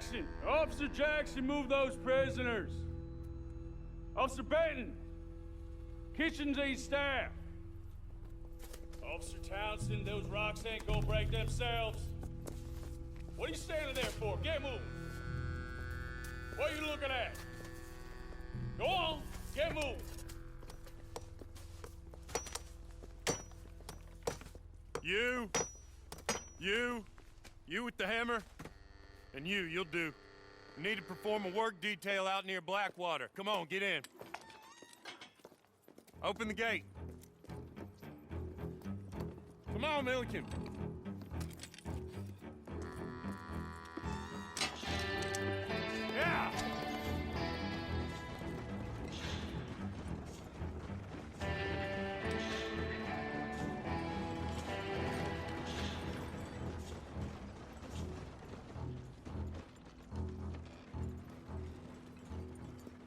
Jackson! Officer Jackson, move those prisoners! Officer Benton! Kitchens these staff! Officer Townsend, those rocks ain't gonna break themselves. What are you standing there for? Get moving! What are you looking at? Go on, get moving! You with the hammer? And you'll do. You need to perform a work detail out near Blackwater. Come on, get in. Open the gate. Come on, Milliken. Yeah!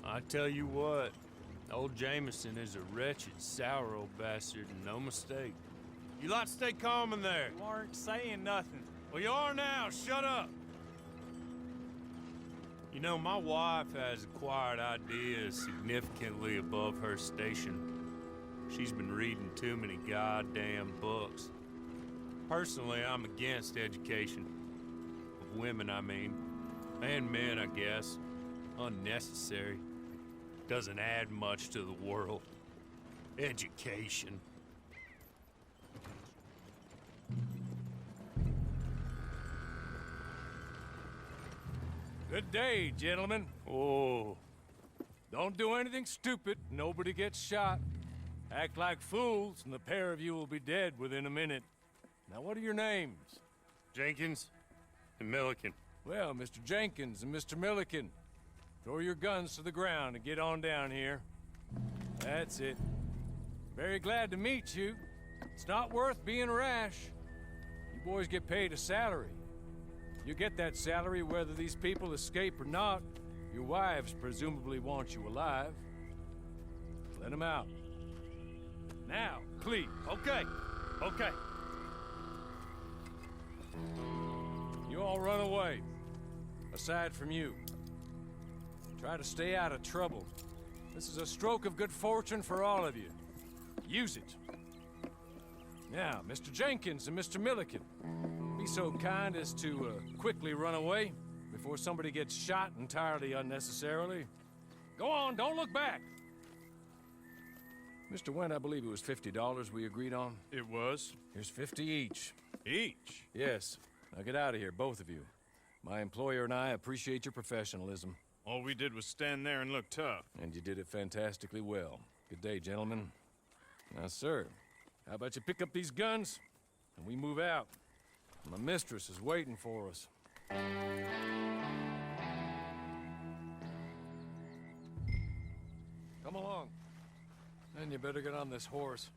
I tell you what, old Jameson is a wretched, sour old bastard, and no mistake. You lot stay calm in there. You weren't saying nothing. Well, you are now. Shut up. You know, my wife has acquired ideas significantly above her station. She's been reading too many goddamn books. Personally, I'm against education. Of women, I mean. And men, I guess. Unnecessary. Doesn't add much to the world. Education. Good day, gentlemen. Oh. Don't do anything stupid. Nobody gets shot. Act like fools, and the pair of you will be dead within a minute. Now, what are your names? Jenkins and Milliken. Well, Mr. Jenkins and Mr. Milliken, throw your guns to the ground and get on down here. That's it. Very glad to meet you. It's not worth being rash. You boys get paid a salary. You get that salary whether these people escape or not. Your wives presumably want you alive. Let them out. Now, please. Okay. You all run away. Aside from you. Try to stay out of trouble. This is a stroke of good fortune for all of you. Use it. Now, Mr. Jenkins and Mr. Milliken, be so kind as to quickly run away before somebody gets shot entirely unnecessarily. Go on, don't look back. Mr. Wendt, I believe it was $50 we agreed on. It was. Here's 50 each. Each? Yes. Now get out of here, both of you. My employer and I appreciate your professionalism. All we did was stand there and look tough. And you did it fantastically well. Good day, gentlemen. Now, sir, how about you pick up these guns, and we move out? My mistress is waiting for us. Come along. Then you better get on this horse.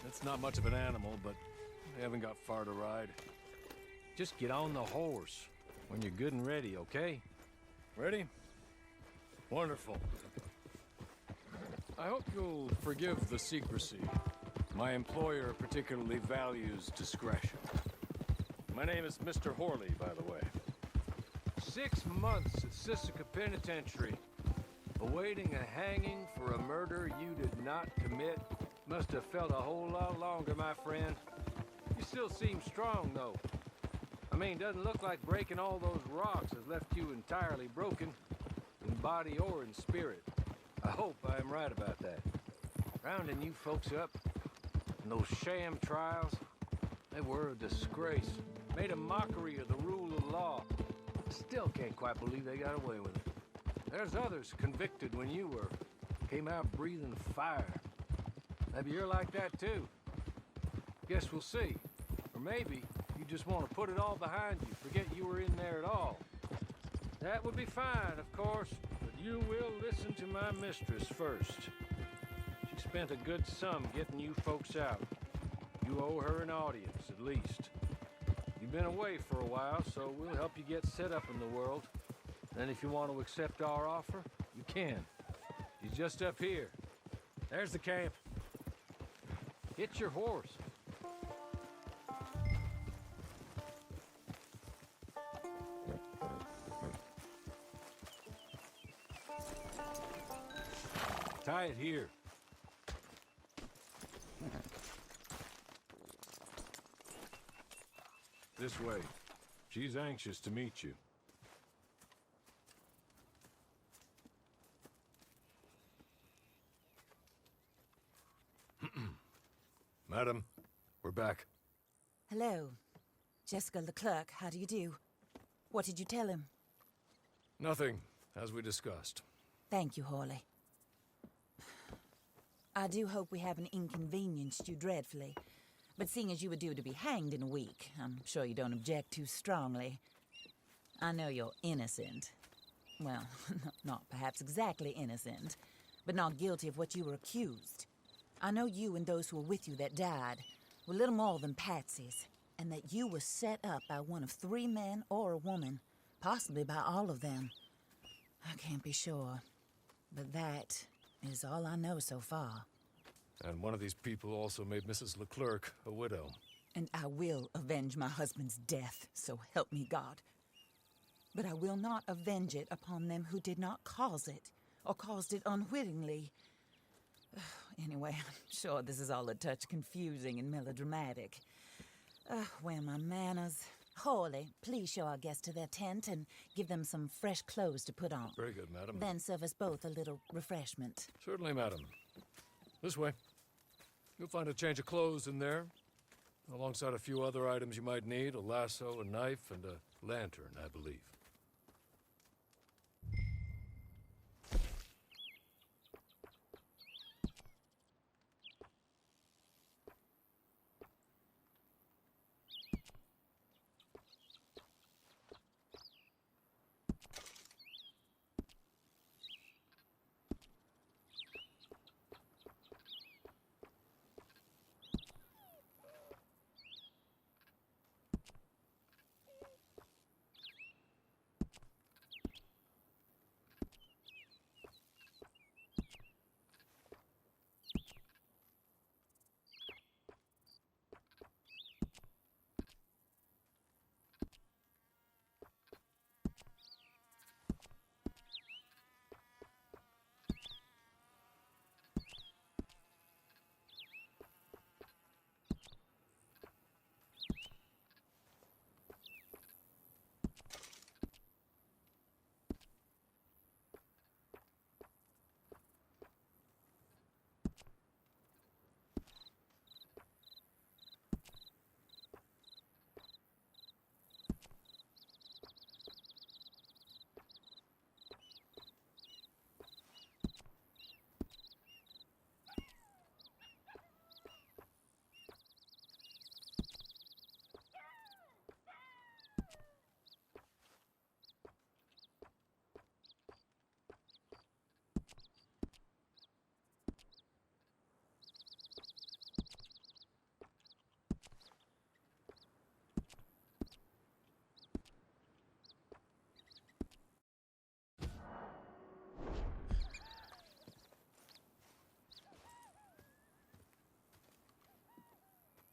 It's not much of an animal, but we haven't got far to ride. Just get on the horse when you're good and ready, okay? Ready? Wonderful. I hope you'll forgive the secrecy. My employer particularly values discretion. My name is Mr. Horley, by the way. 6 months at Sisika Penitentiary, awaiting a hanging for a murder you did not commit. Must have felt a whole lot longer, my friend. You still seem strong, though. I mean, doesn't look like breaking all those rocks has left you entirely broken, in body or in spirit. I hope I am right about that. Rounding you folks up, and those sham trials, they were a disgrace. Made a mockery of the rule of law. Still can't quite believe they got away with it. There's others convicted when you were. Came out breathing fire. Maybe you're like that too. Guess we'll see. Or maybe you just want to put it all behind you, forget you were in there at all. That would be fine, of course, but you will listen to my mistress first. She spent a good sum getting you folks out. You owe her an audience, at least. You've been away for a while, so we'll help you get set up in the world. And if you want to accept our offer, you can. He's just up here. There's the camp. Get your horse. Tie it here. This way. She's anxious to meet you. Madam, we're back. Hello. Jessica Leclerc, how do you do? What did you tell him? Nothing, as we discussed. Thank you, Hawley. I do hope we haven't inconvenienced you dreadfully. But seeing as you were due to be hanged in a week, I'm sure you don't object too strongly. I know you're innocent. Well, not perhaps exactly innocent, but not guilty of what you were accused. I know you and those who were with you that died were little more than patsies, and that you were set up by one of 3 men or a woman, possibly by all of them. I can't be sure, but that is all I know so far. And one of these people also made Mrs. Leclerc a widow. And I will avenge my husband's death, so help me God. But I will not avenge it upon them who did not cause it, or caused it unwittingly. Anyway, I'm sure this is all a touch confusing and melodramatic. Where are my manners? Hawley, please show our guests to their tent and give them some fresh clothes to put on. Very good, madam. Then serve us both a little refreshment. Certainly, madam. This way. You'll find a change of clothes in there, alongside a few other items you might need, a lasso, a knife, and a lantern, I believe.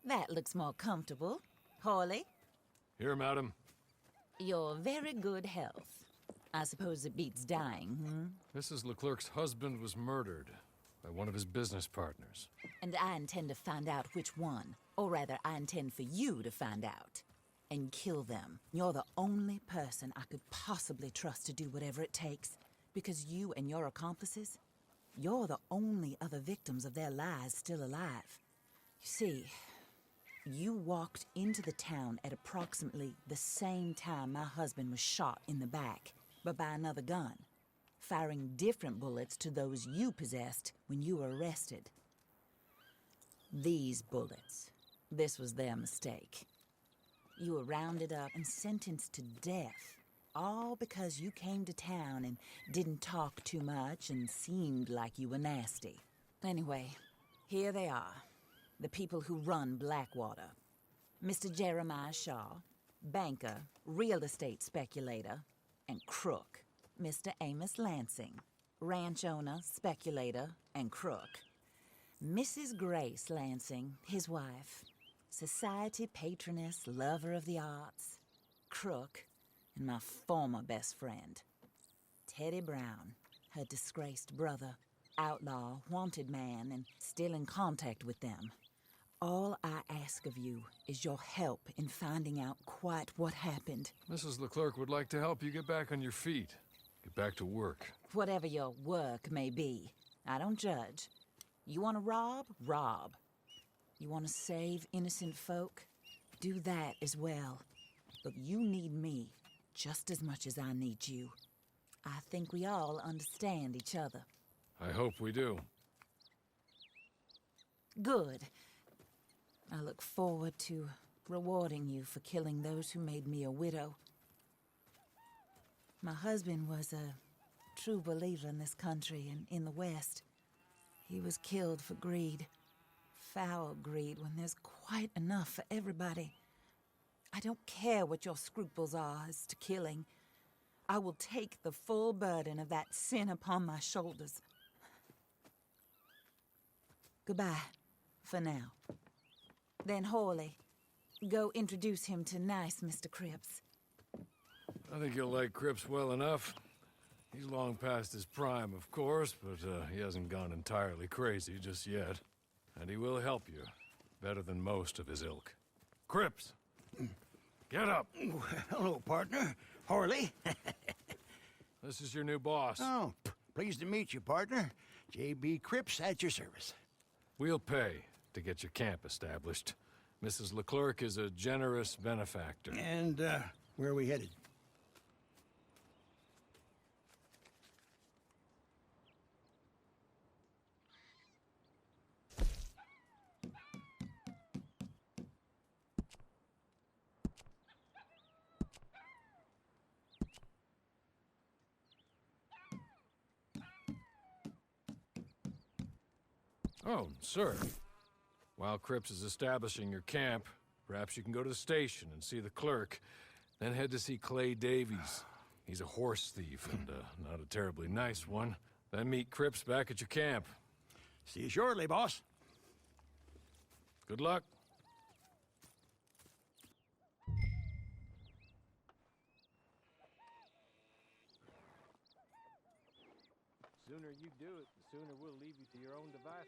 That looks more comfortable. Hawley, Here, madam. you're very good health. I suppose it beats dying, Mrs. Leclerc's husband was murdered by one of his business partners. And I intend to find out which one. Or rather, I intend for you to find out. And kill them. You're the only person I could possibly trust to do whatever it takes. Because you and your accomplices, you're the only other victims of their lies still alive. You see, you walked into the town at approximately the same time my husband was shot in the back, but by another gun, firing different bullets to those you possessed when you were arrested. These bullets, this was their mistake. You were rounded up and sentenced to death, all because you came to town and didn't talk too much and seemed like you were nasty. Anyway, here they are. The people who run Blackwater. Mr. Jeremiah Shaw, banker, real estate speculator, and crook. Mr. Amos Lansing, ranch owner, speculator, and crook. Mrs. Grace Lansing, his wife, society patroness, lover of the arts, crook, and my former best friend. Teddy Brown, her disgraced brother, outlaw, wanted man, and still in contact with them. All I ask of you is your help in finding out quite what happened. Mrs. Leclerc would like to help you get back on your feet. Get back to work. Whatever your work may be, I don't judge. You want to rob? Rob. You want to save innocent folk? Do that as well. But you need me just as much as I need you. I think we all understand each other. I hope we do. Good. I look forward to rewarding you for killing those who made me a widow. My husband was a true believer in this country and in the West. He was killed for greed. Foul greed when there's quite enough for everybody. I don't care what your scruples are as to killing. I will take the full burden of that sin upon my shoulders. Goodbye, for now. Then Hawley, go introduce him to nice Mr. Cripps. I think you'll like Cripps well enough. He's long past his prime, of course, but he hasn't gone entirely crazy just yet. And he will help you, better than most of his ilk. Cripps! Get up! Hello, partner. Horley. This is your new boss. Oh, pleased to meet you, partner. J.B. Cripps at your service. We'll pay to get your camp established. Mrs. Leclerc is a generous benefactor. And, where are we headed? Oh, sir. While Cripps is establishing your camp, perhaps you can go to the station and see the clerk, then head to see Clay Davies. He's a horse thief and not a terribly nice one. Then meet Cripps back at your camp. See you shortly, boss. Good luck. The sooner you do it, the sooner we'll leave you to your own devices.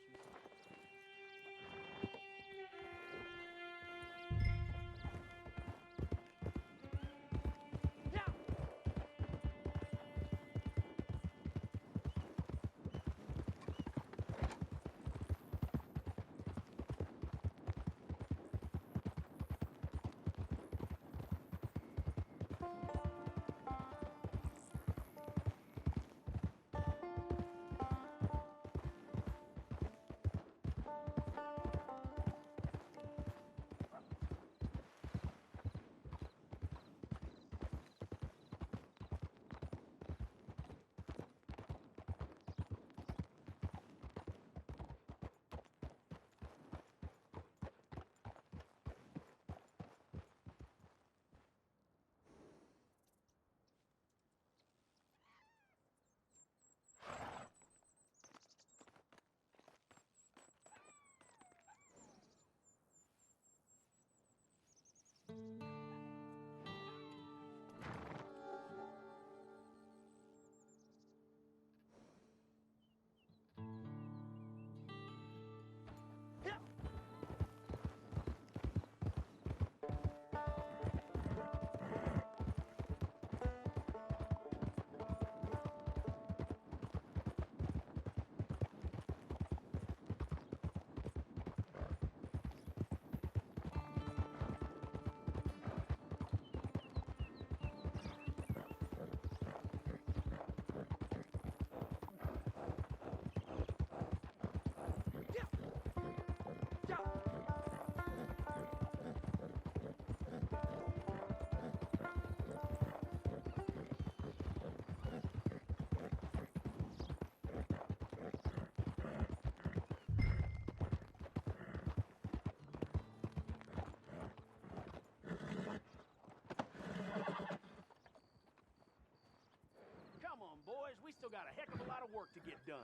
still got a heck of a lot of work to get done.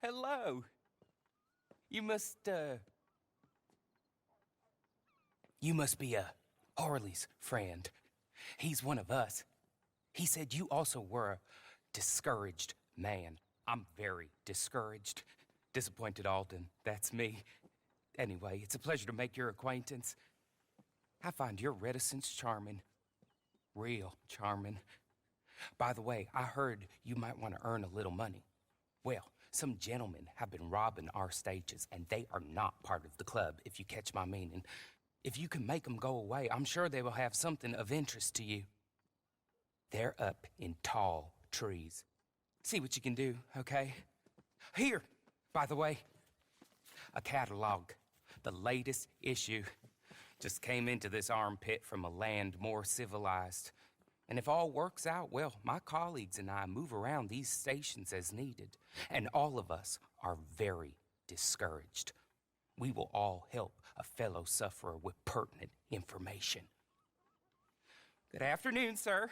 Hello. You must be Harley's friend. He's one of us. He said you also were a discouraged man. I'm very discouraged. Disappointed Alden, that's me. Anyway, it's a pleasure to make your acquaintance. I find your reticence charming. Real charming. By the way, I heard you might want to earn a little money. Well, some gentlemen have been robbing our stages, and they are not part of the club, if you catch my meaning. If you can make them go away, I'm sure they will have something of interest to you. They're up in tall trees. See what you can do, okay? Here, by the way, a catalog. The latest issue. Just came into this armpit from a land more civilized. And if all works out, well, my colleagues and I move around these stations as needed. And all of us are very discouraged. We will all help a fellow sufferer with pertinent information. Good afternoon, sir.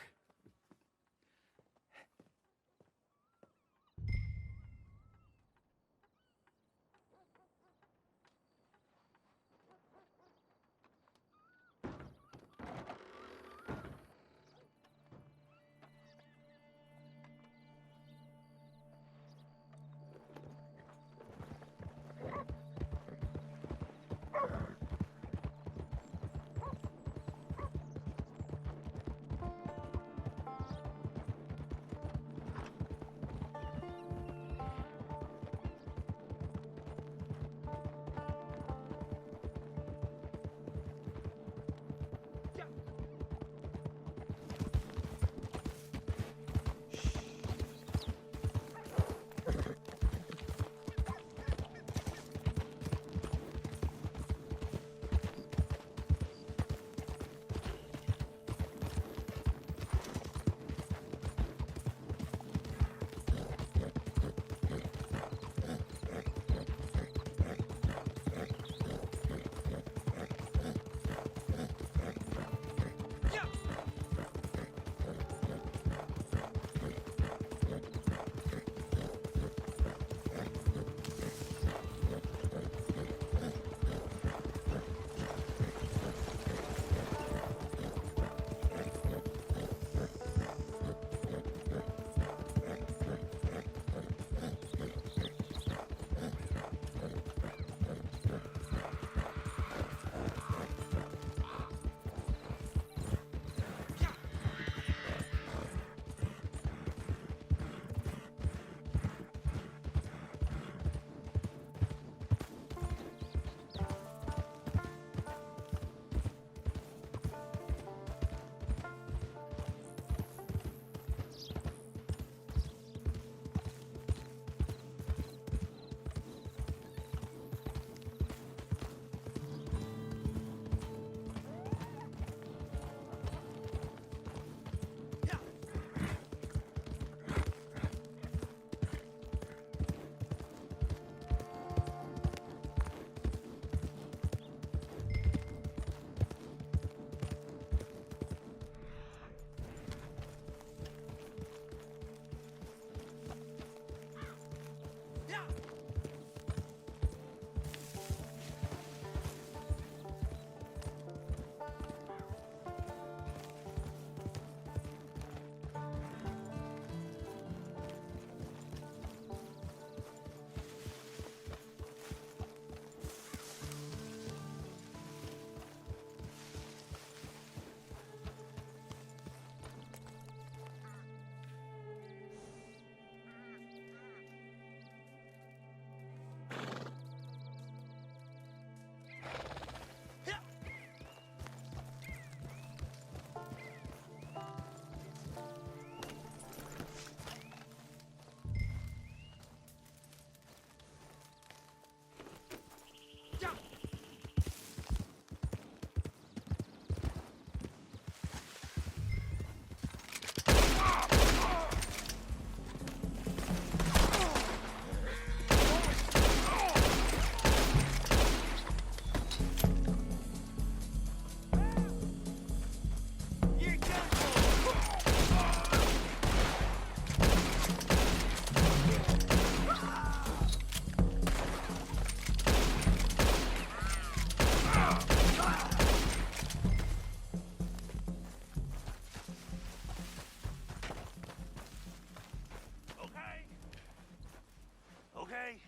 okay.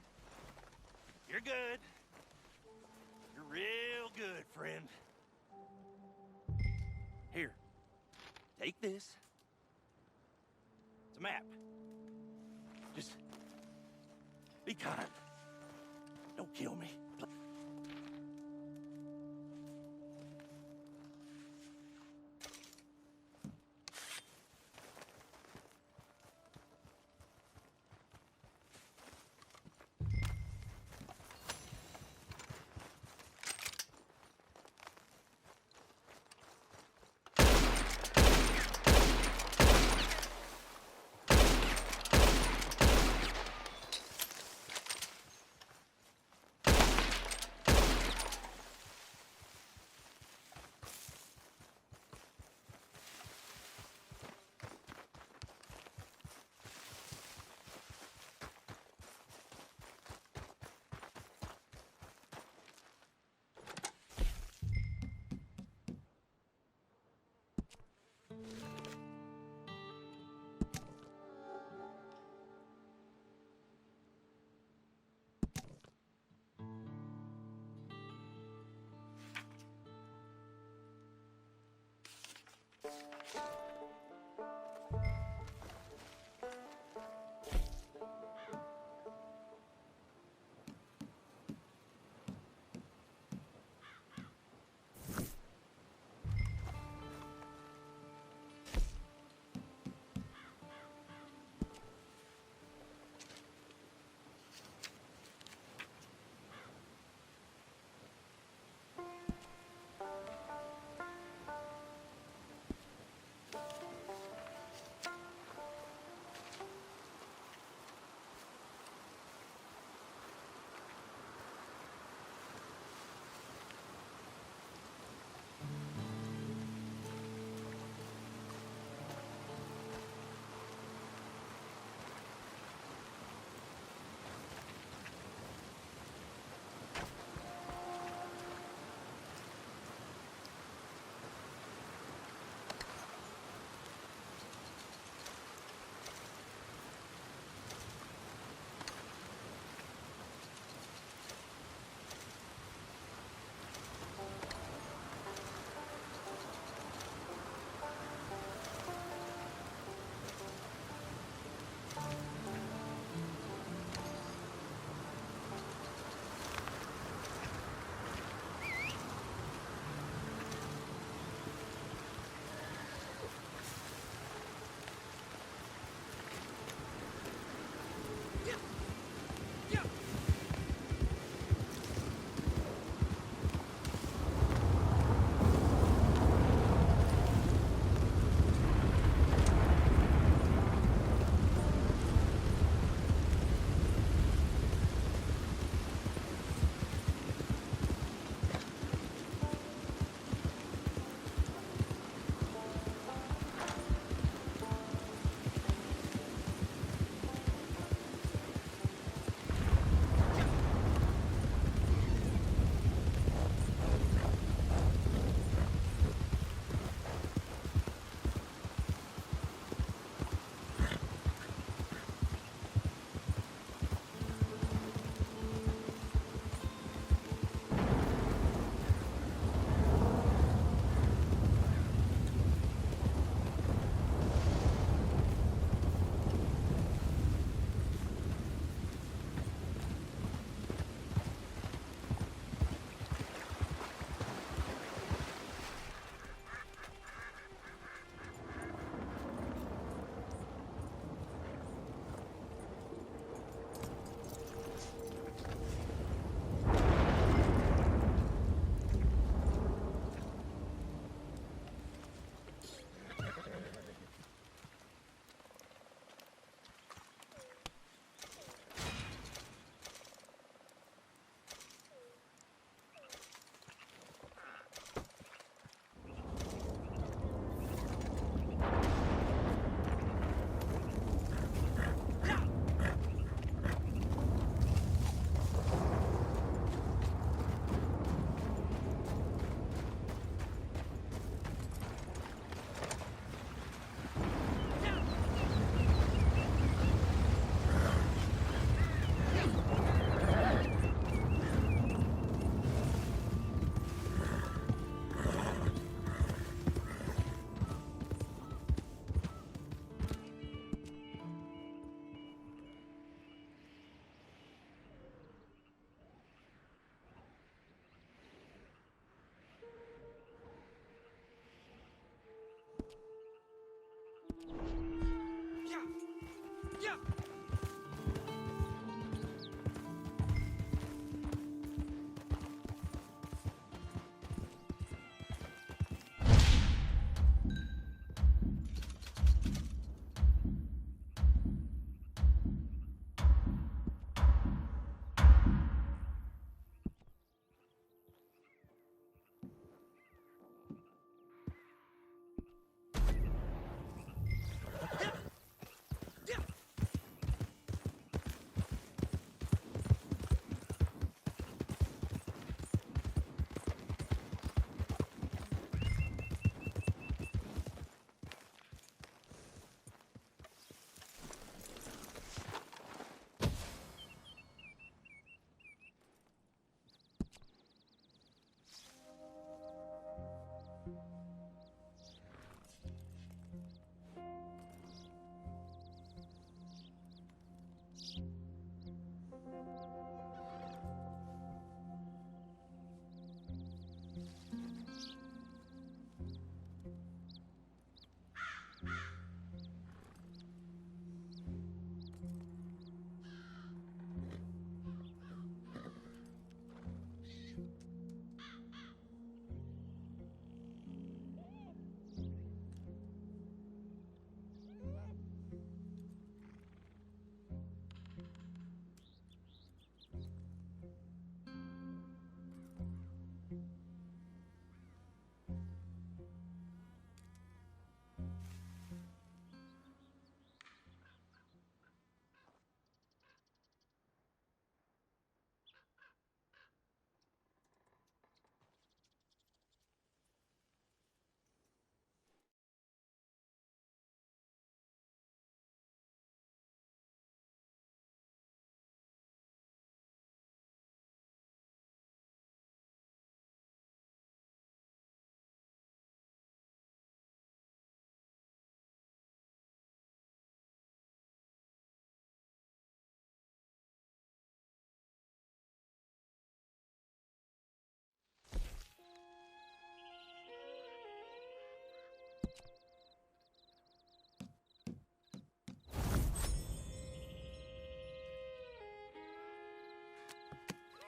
You're good. You're real good, friend. Here, take this. It's a map. Just be kind. Don't kill me.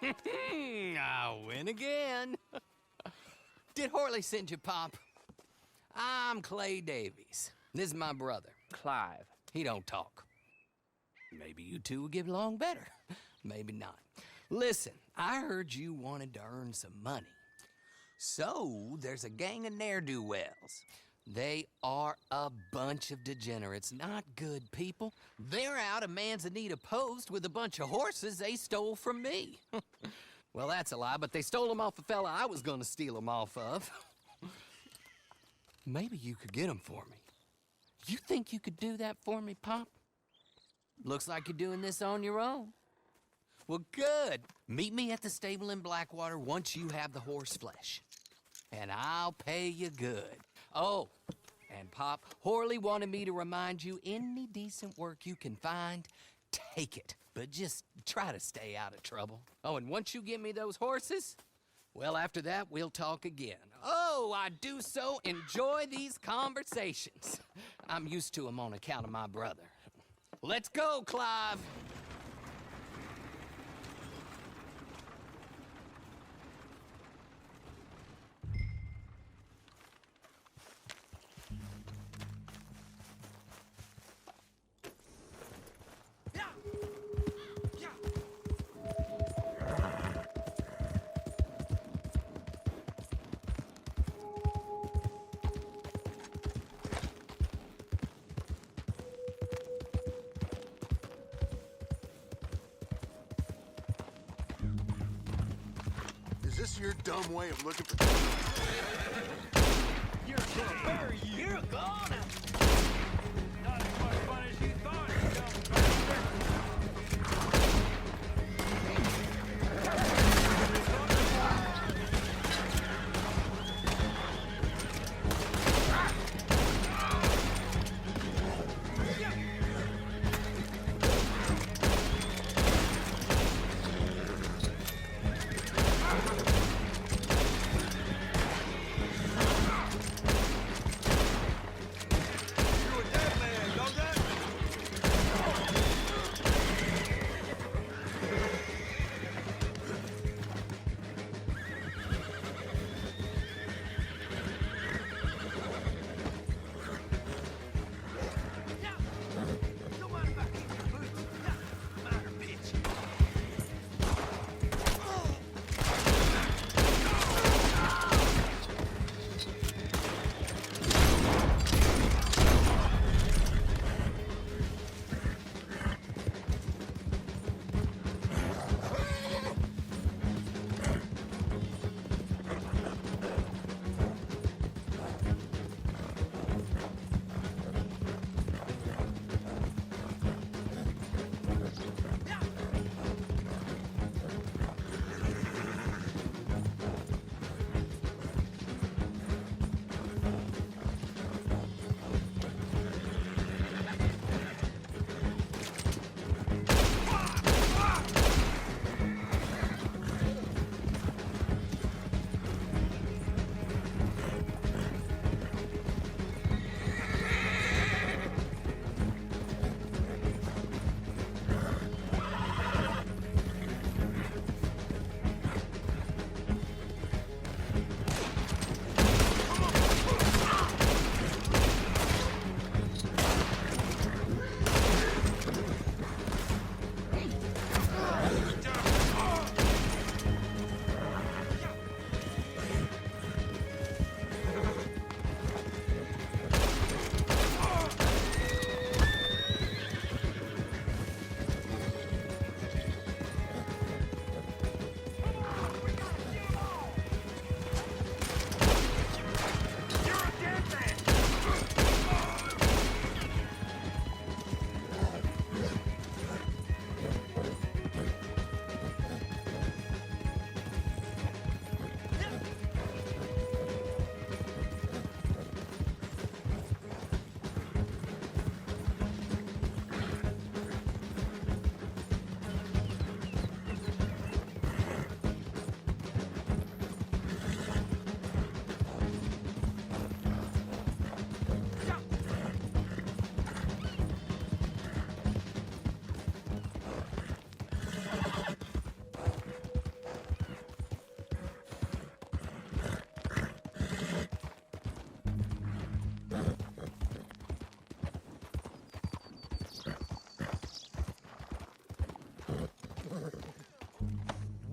I win again. Did Horley send you, Pop? I'm Clay Davies. This is my brother, Clive. He don't talk. Maybe you two will get along better. Maybe not. Listen, I heard you wanted to earn some money. So, there's a gang of ne'er-do-wells. They are a bunch of degenerates, not good people. They're out of Manzanita Post with a bunch of horses they stole from me. Well, that's a lie, but they stole them off a fella I was gonna steal them off of. Maybe you could get them for me. You think you could do that for me, Pop? Looks like you're doing this on your own. Well, good. Meet me at the stable in Blackwater once you have the horse flesh. And I'll pay you good. Oh, and Pop, Horley wanted me to remind you, any decent work you can find, take it. But just try to stay out of trouble. Oh, and once you give me those horses, well, after that, we'll talk again. Oh, I do so enjoy these conversations. I'm used to them on account of my brother. Let's go, Clive. Is this your dumb way of looking for... You're gonna bury you. You're gonna. Not as much fun as you thought, you dumb bastard.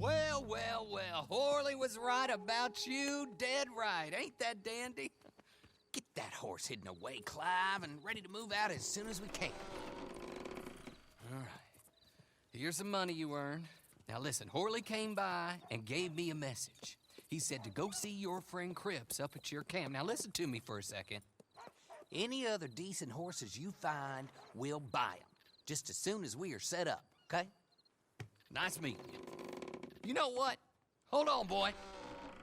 Well, well, well. Horley was right about you, dead right. Ain't that dandy? Get that horse hidden away, Clive, and ready to move out as soon as we can. All right. Here's the money you earned. Now listen, Horley came by and gave me a message. He said to go see your friend Cripps up at your camp. Now listen to me for a second. Any other decent horses you find, we'll buy them. Just as soon as we are set up, okay? Nice meeting you. You know what? Hold on, boy.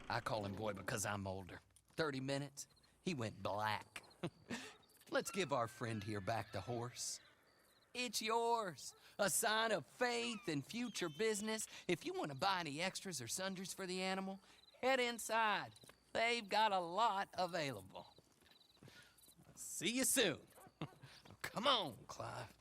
I call him boy because I'm older. 30 minutes, he went black. Let's give our friend here back the horse. It's yours. A sign of faith and future business. If you want to buy any extras or sundries for the animal, head inside. They've got a lot available. See you soon. Come on, Clive.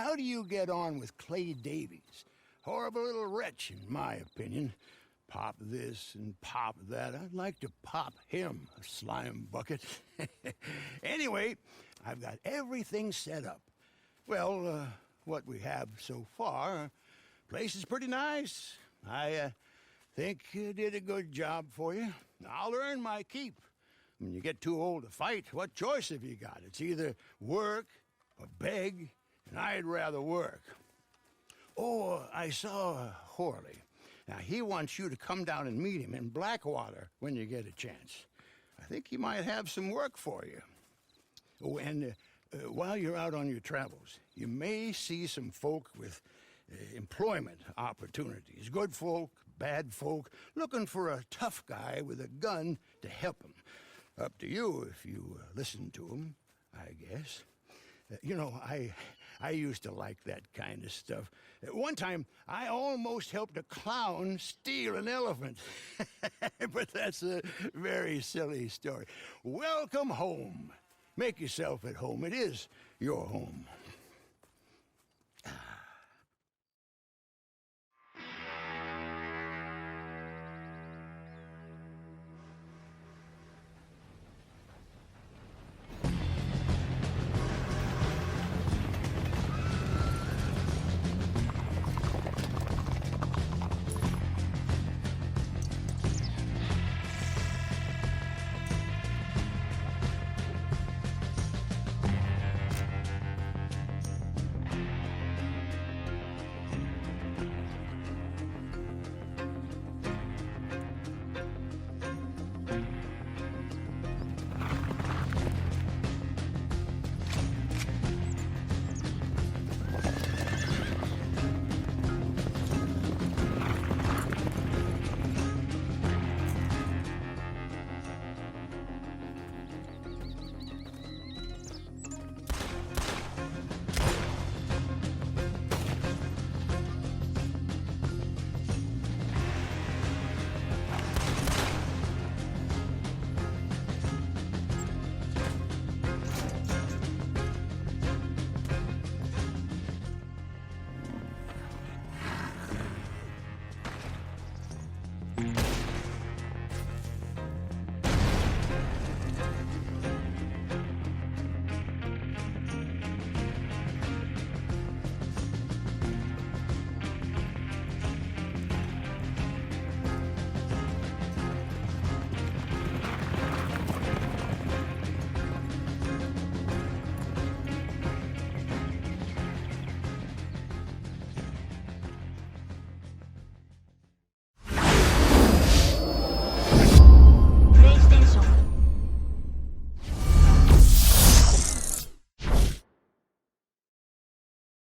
how do you get on with Clay Davies? Horrible little wretch, in my opinion. Pop this and pop that. I'd like to pop him, a slime bucket. Anyway, I've got everything set up. Well, what we have so far, place is pretty nice. I think you did a good job for you. I'll earn my keep. When you get too old to fight, what choice have you got? It's either work or beg, and I'd rather work. Oh, I saw Horley. Now, he wants you to come down and meet him in Blackwater when you get a chance. I think he might have some work for you. Oh, and while you're out on your travels, you may see some folk with employment opportunities. Good folk, bad folk, looking for a tough guy with a gun to help them. Up to you if you listen to them, I guess. You know, I used to like that kind of stuff. One time, I almost helped a clown steal an elephant. But that's a very silly story. Welcome home. Make yourself at home. It is your home.